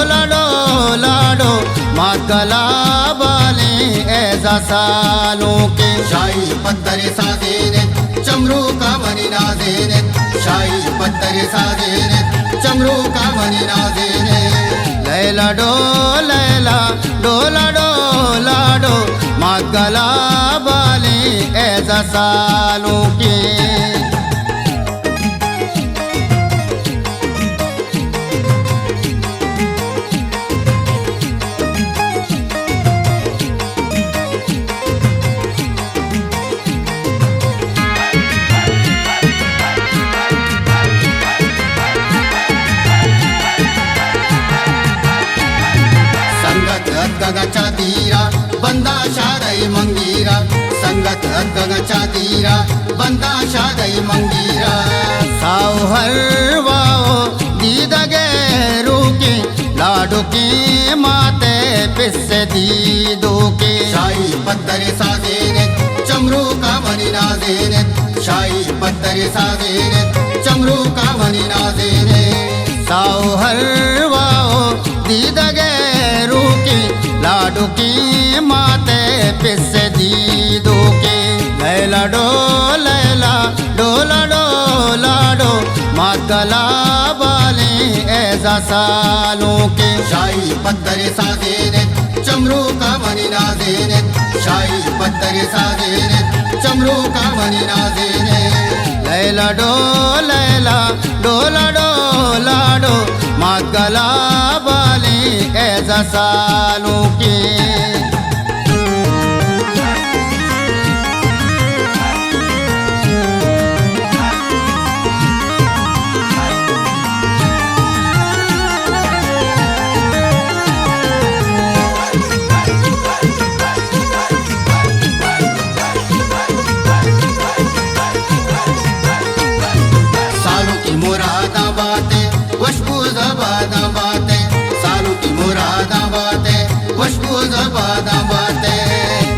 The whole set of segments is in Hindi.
डोला डोला डो मातला बाले ऐसा सालों के शाही पत्थर साजेने चमरू का मनी नाजेने शाही पत्थर साजेने चमरू का मनी नाजेने लैला डोला डोला डो मातला बाले ऐसा सालों के गगचा तीरा बंदा शादई मंगीरा संगत गगचा तीरा बंदा शादई मंगीरा साओ हर वाओ दीदगे रूके लाडो के माते पिस्से दीदो के शाही पत्थर साजेने चमरू का मनी नाजेने शाही पत्थर साजेने चमरू का मनी नाजेने साओ हर वाओ दीदगे रूके लाडू की माते पिस्से दीदो के लैला डोला डोला डो मातला बाले ऐसा सालों के शाही पत्थर साजेने चमरू का मनी नाजेने शाही पत्थर साजेने चमरू का मनी नाजेने लैला डोला डोला डो मातला बाले ऐसा सालों के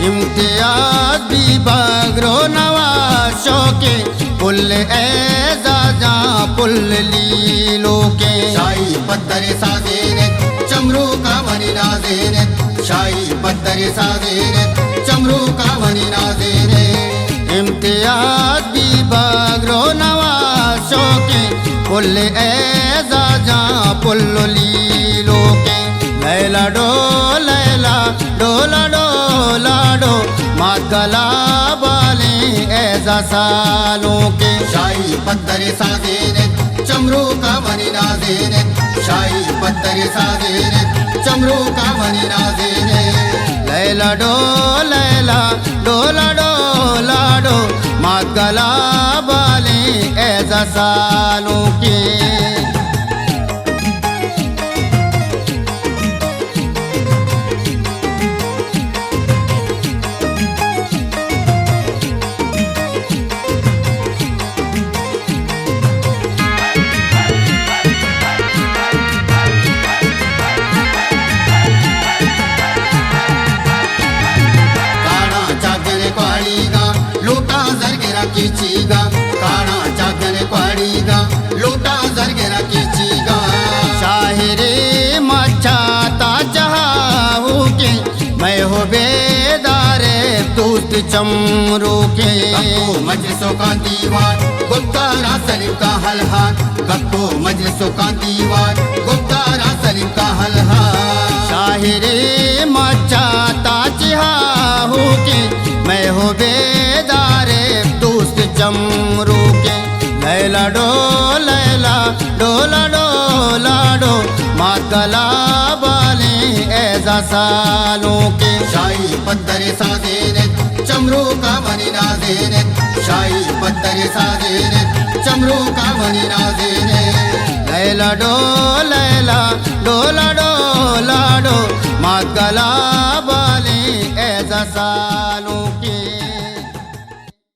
इम्तियाज भी बागरो नवाशों के पुल एजाजा पुल लीलो के शाही पत्थर साजेने चमरू का मनी नाजेने शाही पत्थर साजेने चमरू का मनी नाजेने इम्तियाज भी बागरो नवाशों के पुल एजाजा पुल लीलो के लैला डोला डोला डो मातला बाले ऐसा सालों के शाही पत्थर साजेने चमरू का मनी नाजेने शाही पत्थर साजेने चमरू का मनी नाजेने लैला डोला डोला डो मातला बाले ऐसा सालों के कीचीगा काना चाकने क्वाड़ीगा लोटा जरगेरा कीचीगा शाहिरे मच्छा ताजहाऊ के मैं हो बेदारे दोस्त चमरू के गप्पो मजलिसों का दीवार गुप्तारा सलीम का हलहान गप्पो मजलिसों का दीवार गुप्तारा सलीम का हलहान शाहिरे मच्छा ताजहाऊ के मैं हो बेदारे दोस्त चमरू के लैला डोला डो मातला बाले ऐसा सालों के शाही पत्थर साजेने चमरू का मनी नाजेने शाही पत्थर साजेने चमरू का मनी नाजेने लैला डोला डोला डो मातला बाले ऐसा सालों